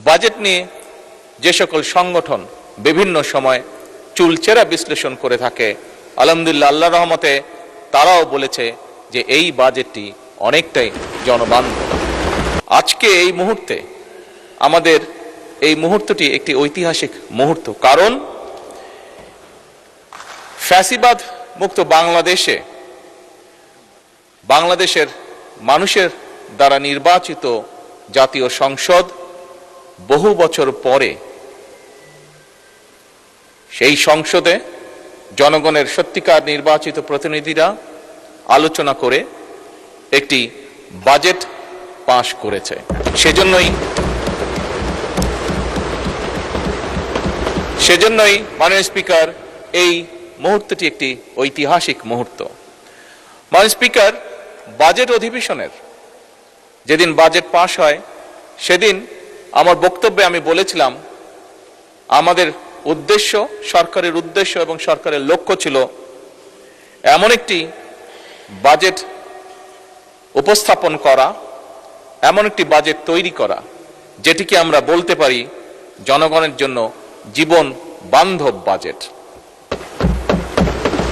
Budget নিয়ে যে সকল সংগঠন বিভিন্ন সময় চুলচেরা বিশ্লেষণ করে থাকে, আলহামদুলিল্লাহ আল্লাহর রহমতে তারাও বলেছে যে এই বাজেটটি অনেকটাই জনবান্ধব। আজকে এই মুহূর্তে আমাদের এই মুহূর্তটি একটি ঐতিহাসিক মুহূর্ত, কারণ ফ্যাসিবাদ মুক্ত বাংলাদেশের মানুষের দ্বারা নির্বাচিত জাতীয় সংসদ বহু বছর পরে সেই সংসদে জনগণের সত্যিকার নির্বাচিত প্রতিনিধিরা আলোচনা করে একটি বাজেট পাশ করেছে। সেজন্যই মাননীয় স্পিকার, এই মুহূর্তটি একটি ঐতিহাসিক মুহূর্ত। মাননীয় স্পিকার, বাজেট অধিবেশনের যেদিন বাজেট পাশ হয় সেদিন আমার বক্তব্যে আমি বলেছিলাম আমাদের উদ্দেশ্য, সরকারের উদ্দেশ্য এবং সরকারের লক্ষ্য ছিল এমন একটি বাজেট উপস্থাপন করা, এমন একটি বাজেট তৈরি করা যেটিকে আমরা বলতে পারি জনগণের জন্য জীবন বান্ধব বাজেট।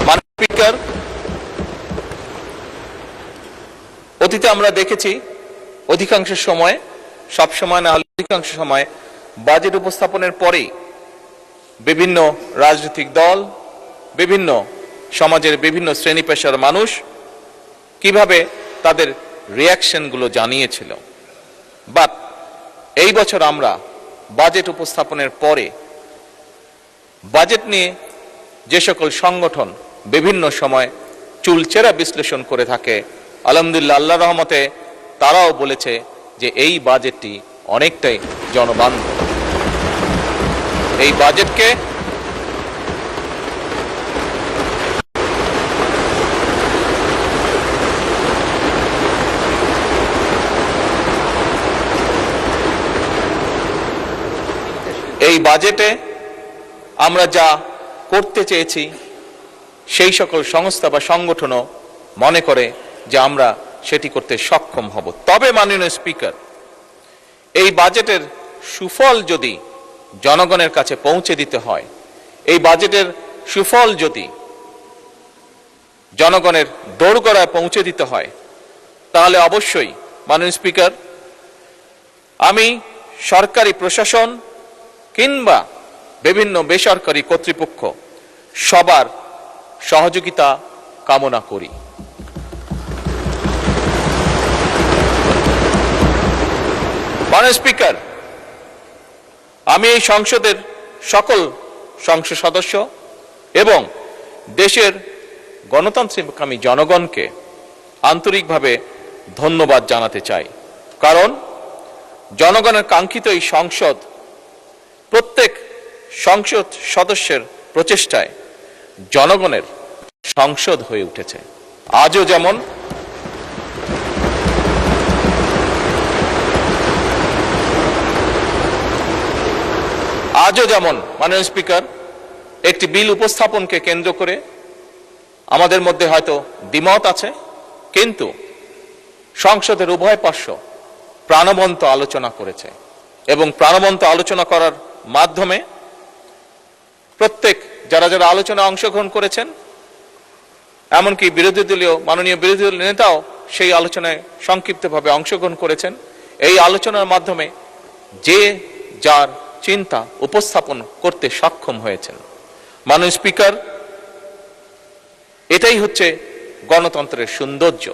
মাননীয় স্পিকার, অতীতে আমরা দেখেছি অধিকাংশ সময়, সব সময় না হলে অধিকাংশ সময় বাজেট উপস্থাপনের পরেই বিভিন্ন রাজনৈতিক দল, বিভিন্ন সমাজের বিভিন্ন শ্রেণী পেশার মানুষ কিভাবে তাদের রিয়াকশনগুলো জানিয়েছিল। বাট এই বছর আমরা বাজেট উপস্থাপনের পরে বাজেট নিয়ে যে সকল সংগঠন বিভিন্ন সময় চুলচেরা বিশ্লেষণ করে থাকে, আলহামদুলিল্লাহ আল্লাহর রহমতে তারাও বলেছে যে এই বাজেটটি অনেকটাই জনবান্ধব। এই বাজেটকে বাজেটে আমরা যা করতে চেয়েছি সেই সকল সংস্থা বা সংগঠনও মনে করে যে আমরা সেটি করতে সক্ষম হব। তবে মাননীয় স্পিকার, এই বাজেটের সুফল যদি জনগণের কাছে পৌঁছে দিতে হয়, এই বাজেটের সুফল যদি জনগণের দোরগোড়ায় পৌঁছে দিতে হয়, তাহলে অবশ্যই মাননীয় স্পিকার, আমি সরকারি প্রশাসন কিংবা বিভিন্ন বেসরকারি কর্তৃপক্ষ সবার সহযোগিতা কামনা করি। মাননীয় স্পিকার, আমি এই সংসদের সকল সংসদ সদস্য এবং দেশের গণতান্ত্রিককামী জনগণকে আন্তরিকভাবে ধন্যবাদ জানাতে চাই, কারণ জনগণের কাঙ্ক্ষিত এই সংসদ প্রত্যেক সংসদ সদস্যের প্রচেষ্টায় জনগণের সংসদ হয়ে উঠেছে। আজও যেমন মাননীয় স্পিকার, একটি বিল উপস্থাপনকে কেন্দ্র করে আমাদের মধ্যে হয়তো দ্বিমত আছে, কিন্তু সংসদের উভয় পার্শ্ব প্রাণবন্ত আলোচনা করেছে এবং প্রাণবন্ত আলোচনা করার মাধ্যমে প্রত্যেক যারা আলোচনা অংশগ্রহণ করেছেন, এমনকি মাননীয় বিরোধী দলীয় নেতাও সেই আলোচনায় সংক্ষিপ্তভাবে অংশগ্রহণ করেছেন। এই আলোচনার মাধ্যমে যে যার চিন্তা উপস্থাপন করতে সক্ষম হয়েছেন। মাননীয় স্পিকার, এটাই হচ্ছে গণতন্ত্রের সৌন্দর্য।